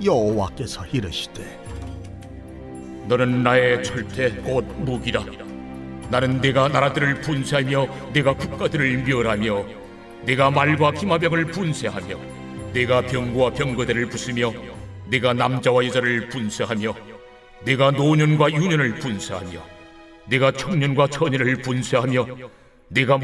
여호와께서 이르시되 너는 나의 철퇴 곧 무기라. 나는 네가 나라들을 분쇄하며 네가 국가들을 멸하며 네가 말과 기마병을 분쇄하며 네가 병거와 병거대를 부수며 네가 남자와 여자를 분쇄하며 네가 노년과 유년을 분쇄하며 네가 청년과 처녀를 분쇄하며 네가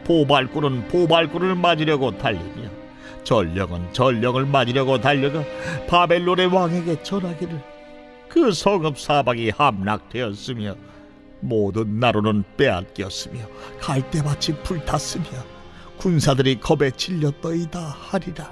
보발꾼은 보발꾼을 맞으려고 달리며 전령은 전령을 맞으려고 달려가 바벨론의 왕에게 전하기를 그 성읍 사방이 함락되었으며 모든 나루는 빼앗겼으며 갈대밭이 불탔으며 군사들이 겁에 질렸더이다 하리라.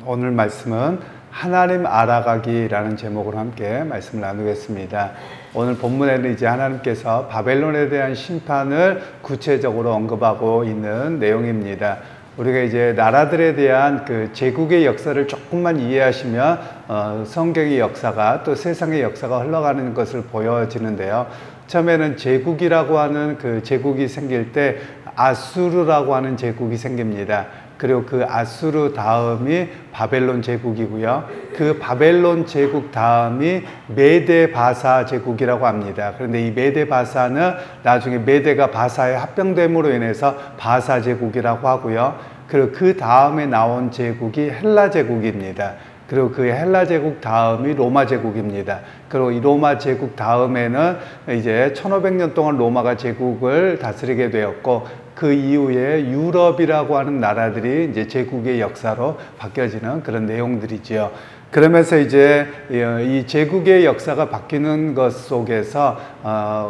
오늘 말씀은 하나님 알아가기라는 제목으로 함께 말씀을 나누겠습니다. 오늘 본문에는 이제 하나님께서 바벨론에 대한 심판을 구체적으로 언급하고 있는 내용입니다. 우리가 이제 나라들에 대한 그 제국의 역사를 조금만 이해하시면 성경의 역사가 또 세상의 역사가 흘러가는 것을 보여지는데요. 처음에는 제국이라고 하는 그 제국이 생길 때 아수르라고 하는 제국이 생깁니다. 그리고 그 아수르 다음이 바벨론 제국이고요. 그 바벨론 제국 다음이 메데 바사 제국이라고 합니다. 그런데 이 메데 바사는 나중에 메데가 바사에 합병됨으로 인해서 바사 제국이라고 하고요. 그리고 그 다음에 나온 제국이 헬라 제국입니다. 그리고 그 헬라 제국 다음이 로마 제국입니다. 그리고 이 로마 제국 다음에는 이제 1500년 동안 로마가 제국을 다스리게 되었고, 그 이후에 유럽이라고 하는 나라들이 이제 제국의 역사로 바뀌어지는 그런 내용들이지요. 그러면서 이제 이 제국의 역사가 바뀌는 것 속에서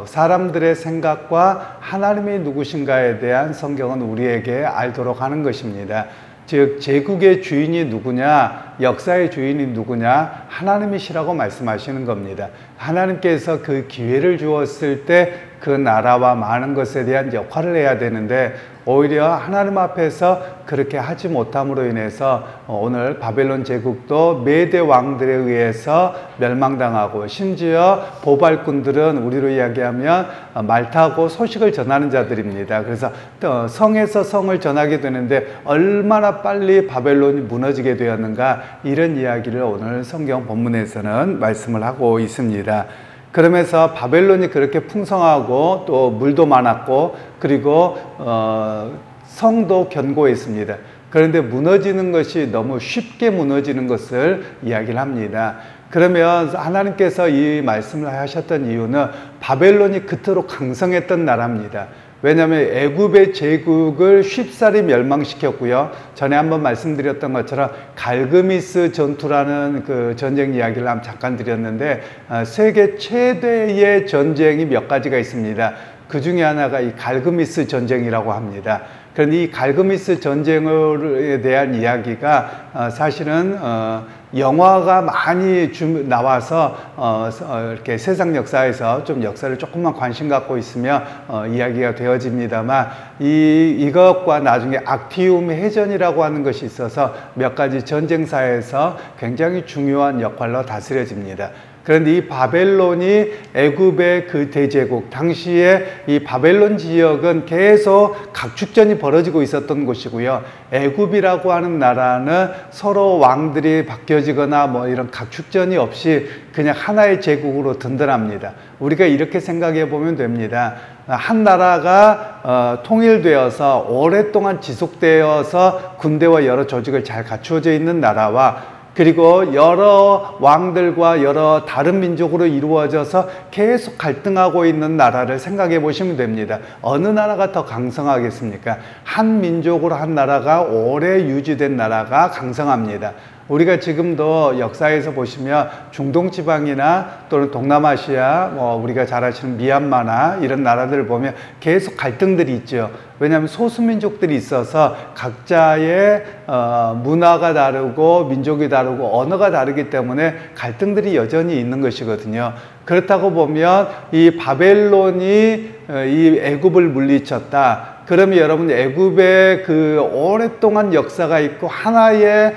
사람들의 생각과 하나님이 누구신가에 대한 성경은 우리에게 알도록 하는 것입니다. 즉 제국의 주인이 누구냐, 역사의 주인이 누구냐, 하나님이시라고 말씀하시는 겁니다. 하나님께서 그 기회를 주었을 때 그 나라와 많은 것에 대한 역할을 해야 되는데 오히려 하나님 앞에서 그렇게 하지 못함으로 인해서 오늘 바벨론 제국도 메대 왕들에 의해서 멸망당하고, 심지어 보발꾼들은 우리로 이야기하면 말 타고 소식을 전하는 자들입니다. 그래서 성에서 성을 전하게 되는데 얼마나 빨리 바벨론이 무너지게 되었는가, 이런 이야기를 오늘 성경 본문에서는 말씀을 하고 있습니다. 그러면서 바벨론이 그렇게 풍성하고 또 물도 많았고 그리고 성도 견고했습니다. 그런데 무너지는 것이 너무 쉽게 무너지는 것을 이야기를 합니다. 그러면 하나님께서 이 말씀을 하셨던 이유는 바벨론이 그토록 강성했던 나라입니다. 왜냐하면 애굽의 제국을 쉽사리 멸망시켰고요. 전에 한번 말씀드렸던 것처럼 갈그미스 전투라는 그 전쟁 이야기를 잠깐 드렸는데, 세계 최대의 전쟁이 몇 가지가 있습니다. 그 중에 하나가 이 갈그미스 전쟁이라고 합니다. 그런데 이 갈그미스 전쟁에 대한 이야기가 사실은 영화가 많이 나와서 이렇게 세상 역사에서 좀 역사를 조금만 관심 갖고 있으면 이야기가 되어집니다만 이것과 나중에 악티움 해전이라고 하는 것이 있어서 몇 가지 전쟁사에서 굉장히 중요한 역할로 다스려집니다. 그런데 이 바벨론이 애굽의 그 대제국, 당시에 이 바벨론 지역은 계속 각축전이 벌어지고 있었던 곳이고요. 애굽이라고 하는 나라는 서로 왕들이 바뀌어지거나 뭐 이런 각축전이 없이 그냥 하나의 제국으로 든든합니다. 우리가 이렇게 생각해 보면 됩니다. 한 나라가 통일되어서 오랫동안 지속되어서 군대와 여러 조직을 잘 갖추어져 있는 나라와 그리고 여러 왕들과 여러 다른 민족으로 이루어져서 계속 갈등하고 있는 나라를 생각해 보시면 됩니다. 어느 나라가 더 강성하겠습니까? 한 민족으로 한 나라가 오래 유지된 나라가 강성합니다. 우리가 지금도 역사에서 보시면 중동 지방이나 또는 동남아시아, 우리가 잘 아시는 미얀마나 이런 나라들을 보면 계속 갈등들이 있죠. 왜냐하면 소수민족들이 있어서 각자의 문화가 다르고 민족이 다르고 언어가 다르기 때문에 갈등들이 여전히 있는 것이거든요. 그렇다고 보면 이 바벨론이 이 애굽을 물리쳤다. 그러면 여러분 애굽의 그 오랫동안 역사가 있고 하나의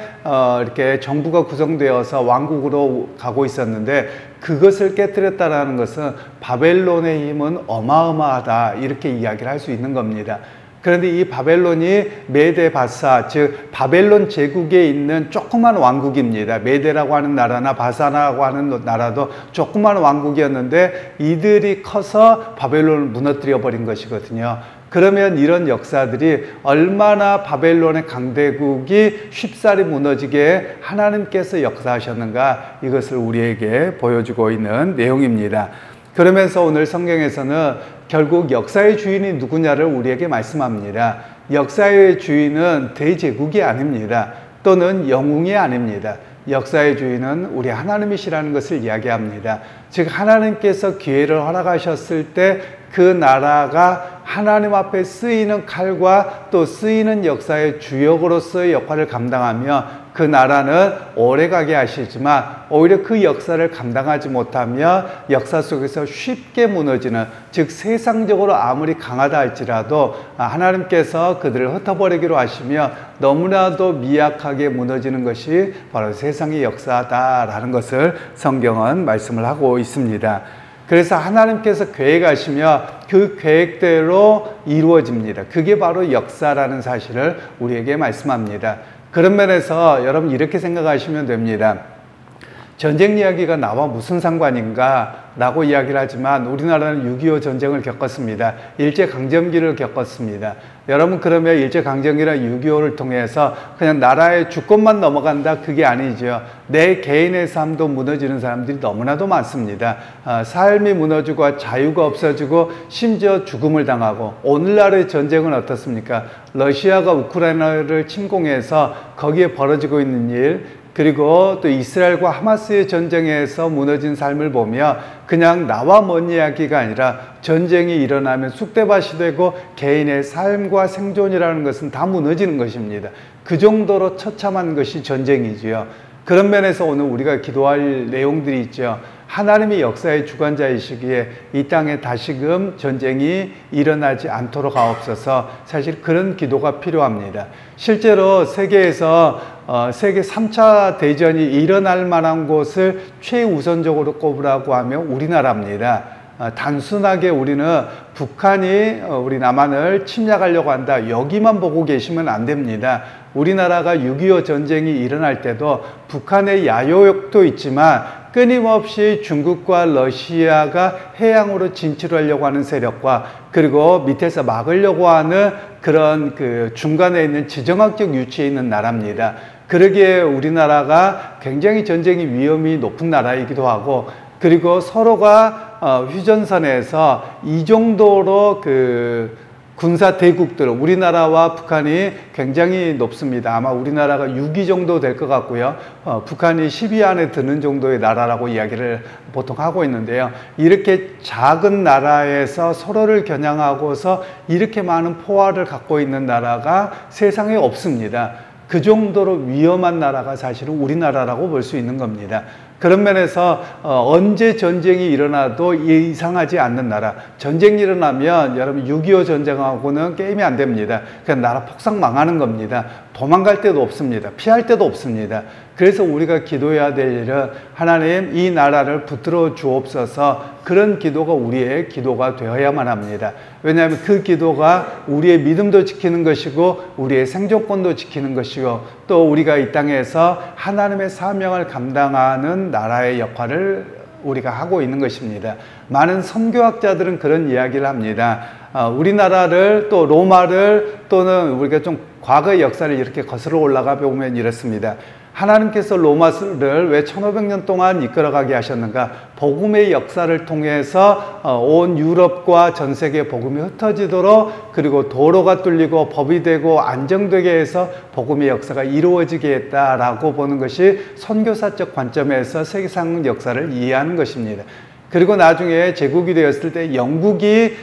이렇게 정부가 구성되어서 왕국으로 가고 있었는데 그것을 깨뜨렸다라는 것은 바벨론의 힘은 어마어마하다 이렇게 이야기를 할 수 있는 겁니다. 그런데 이 바벨론이 메데 바사, 즉 바벨론 제국에 있는 조그만 왕국입니다. 메데라고 하는 나라나 바사라고 하는 나라도 조그만 왕국이었는데 이들이 커서 바벨론을 무너뜨려 버린 것이거든요. 그러면 이런 역사들이 얼마나 바벨론의 강대국이 쉽사리 무너지게 하나님께서 역사하셨는가 이것을 우리에게 보여주고 있는 내용입니다. 그러면서 오늘 성경에서는 결국 역사의 주인이 누구냐를 우리에게 말씀합니다. 역사의 주인은 대제국이 아닙니다. 또는 영웅이 아닙니다. 역사의 주인은 우리 하나님이시라는 것을 이야기합니다. 즉 하나님께서 기회를 허락하셨을 때 그 나라가 하나님 앞에 쓰이는 칼과 또 쓰이는 역사의 주역으로서의 역할을 감당하며 그 나라는 오래가게 하시지만 오히려 그 역사를 감당하지 못하며 역사 속에서 쉽게 무너지는, 즉 세상적으로 아무리 강하다 할지라도 하나님께서 그들을 흩어버리기로 하시며 너무나도 미약하게 무너지는 것이 바로 세상의 역사다라는 것을 성경은 말씀을 하고 있습니다. 그래서 하나님께서 계획하시며 그 계획대로 이루어집니다. 그게 바로 역사라는 사실을 우리에게 말씀합니다. 그런 면에서 여러분 이렇게 생각하시면 됩니다. 전쟁 이야기가 나와 무슨 상관인가 라고 이야기를 하지만 우리나라는 6.25 전쟁을 겪었습니다. 일제강점기를 겪었습니다. 여러분 그러면 일제강점기나 6.25를 통해서 그냥 나라의 주권만 넘어간다? 그게 아니죠. 내 개인의 삶도 무너지는 사람들이 너무나도 많습니다. 삶이 무너지고 자유가 없어지고 심지어 죽음을 당하고, 오늘날의 전쟁은 어떻습니까? 러시아가 우크라이나를 침공해서 거기에 벌어지고 있는 일, 그리고 또 이스라엘과 하마스의 전쟁에서 무너진 삶을 보며 그냥 나와 먼 이야기가 아니라 전쟁이 일어나면 쑥대밭이 되고 개인의 삶과 생존이라는 것은 다 무너지는 것입니다. 그 정도로 처참한 것이 전쟁이지요. 그런 면에서 오늘 우리가 기도할 내용들이 있죠. 하나님이 역사의 주관자이시기에 이 땅에 다시금 전쟁이 일어나지 않도록 하옵소서. 사실 그런 기도가 필요합니다. 실제로 세계에서 세계 3차 대전이 일어날 만한 곳을 최우선적으로 꼽으라고 하면 우리나라입니다. 단순하게 우리는 북한이 우리 남한을 침략하려고 한다, 여기만 보고 계시면 안 됩니다. 우리나라가 6.25 전쟁이 일어날 때도 북한의 야욕도 있지만 끊임없이 중국과 러시아가 해양으로 진출하려고 하는 세력과 그리고 밑에서 막으려고 하는 그런 그 중간에 있는 지정학적 위치에 있는 나라입니다. 그러기에 우리나라가 굉장히 전쟁의 위험이 높은 나라이기도 하고, 그리고 서로가 휴전선에서 이 정도로 그 군사 대국들, 우리나라와 북한이 굉장히 높습니다. 아마 우리나라가 6위 정도 될 것 같고요. 북한이 10위 안에 드는 정도의 나라라고 이야기를 보통 하고 있는데요. 이렇게 작은 나라에서 서로를 겨냥하고서 이렇게 많은 포화를 갖고 있는 나라가 세상에 없습니다. 그 정도로 위험한 나라가 사실은 우리나라라고 볼 수 있는 겁니다. 그런 면에서 언제 전쟁이 일어나도 이상하지 않는 나라. 전쟁이 일어나면 여러분 6.25 전쟁하고는 게임이 안 됩니다. 그냥 나라 폭삭 망하는 겁니다. 도망갈 데도 없습니다. 피할 데도 없습니다. 그래서 우리가 기도해야 될 일은 하나님 이 나라를 붙들어 주옵소서, 그런 기도가 우리의 기도가 되어야만 합니다. 왜냐하면 그 기도가 우리의 믿음도 지키는 것이고 우리의 생존권도 지키는 것이고 또 우리가 이 땅에서 하나님의 사명을 감당하는 나라의 역할을 우리가 하고 있는 것입니다. 많은 선교학자들은 그런 이야기를 합니다. 우리나라를 또 로마를 또는 우리가 좀 과거의 역사를 이렇게 거슬러 올라가 보면 이렇습니다. 하나님께서 로마를 왜 1500년 동안 이끌어가게 하셨는가? 복음의 역사를 통해서 온 유럽과 전 세계 복음이 흩어지도록, 그리고 도로가 뚫리고 법이 되고 안정되게 해서 복음의 역사가 이루어지게 했다라고 보는 것이 선교사적 관점에서 세계상 역사를 이해하는 것입니다. 그리고 나중에 제국이 되었을 때 영국이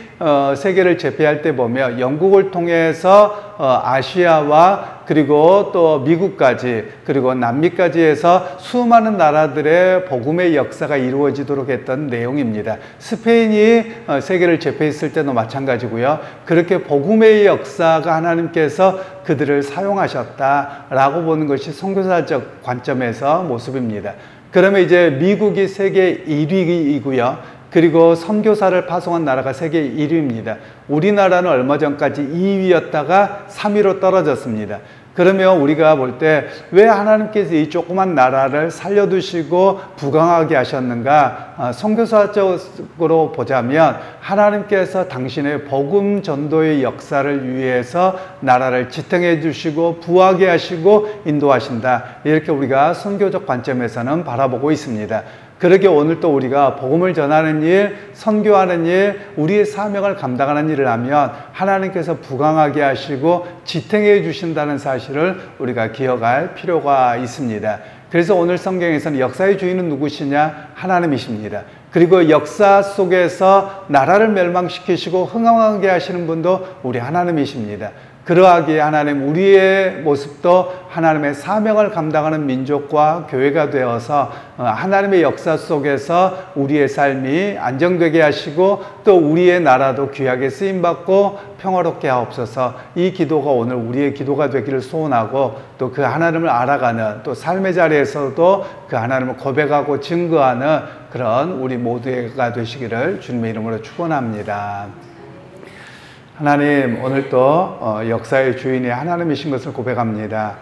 세계를 제패할 때 보면 영국을 통해서 아시아와 그리고 또 미국까지 그리고 남미까지 해서 수많은 나라들의 복음의 역사가 이루어지도록 했던 내용입니다. 스페인이 세계를 제패했을 때도 마찬가지고요. 그렇게 복음의 역사가 하나님께서 그들을 사용하셨다라고 보는 것이 선교사적 관점에서 모습입니다. 그러면 이제 미국이 세계 1위이고요. 그리고 선교사를 파송한 나라가 세계 1위입니다. 우리나라는 얼마 전까지 2위였다가 3위로 떨어졌습니다. 그러면 우리가 볼 때 왜 하나님께서 이 조그만 나라를 살려두시고 부강하게 하셨는가? 선교사적으로 보자면 하나님께서 당신의 복음 전도의 역사를 위해서 나라를 지탱해 주시고 부하게 하시고 인도하신다. 이렇게 우리가 선교적 관점에서는 바라보고 있습니다. 그러게 오늘 또 우리가 복음을 전하는 일, 선교하는 일, 우리의 사명을 감당하는 일을 하면 하나님께서 부강하게 하시고 지탱해 주신다는 사실을 우리가 기억할 필요가 있습니다. 그래서 오늘 성경에서는 역사의 주인은 누구시냐? 하나님이십니다. 그리고 역사 속에서 나라를 멸망시키시고 흥황하게 하시는 분도 우리 하나님이십니다. 그러하기에 하나님 우리의 모습도 하나님의 사명을 감당하는 민족과 교회가 되어서 하나님의 역사 속에서 우리의 삶이 안정되게 하시고 또 우리의 나라도 귀하게 쓰임받고 평화롭게 하옵소서. 이 기도가 오늘 우리의 기도가 되기를 소원하고 또 그 하나님을 알아가는 또 삶의 자리에서도 그 하나님을 고백하고 증거하는 그런 우리 모두가 되시기를 주님의 이름으로 축원합니다. 하나님 오늘도 역사의 주인이 하나님이신 것을 고백합니다.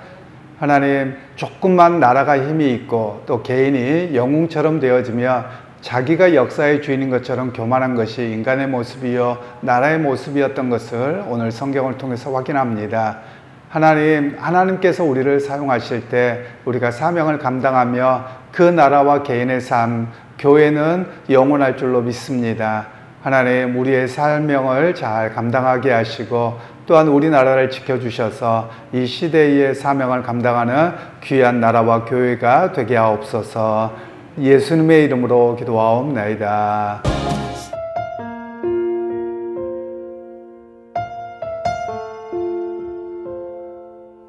하나님 조금만 나라가 힘이 있고 또 개인이 영웅처럼 되어지며 자기가 역사의 주인인 것처럼 교만한 것이 인간의 모습이요 나라의 모습이었던 것을 오늘 성경을 통해서 확인합니다. 하나님께서 우리를 사용하실 때 우리가 사명을 감당하며 그 나라와 개인의 삶, 교회는 영원할 줄로 믿습니다. 하나님 우리의 사명을 잘 감당하게 하시고 또한 우리나라를 지켜주셔서 이 시대의 사명을 감당하는 귀한 나라와 교회가 되게 하옵소서. 예수님의 이름으로 기도하옵나이다.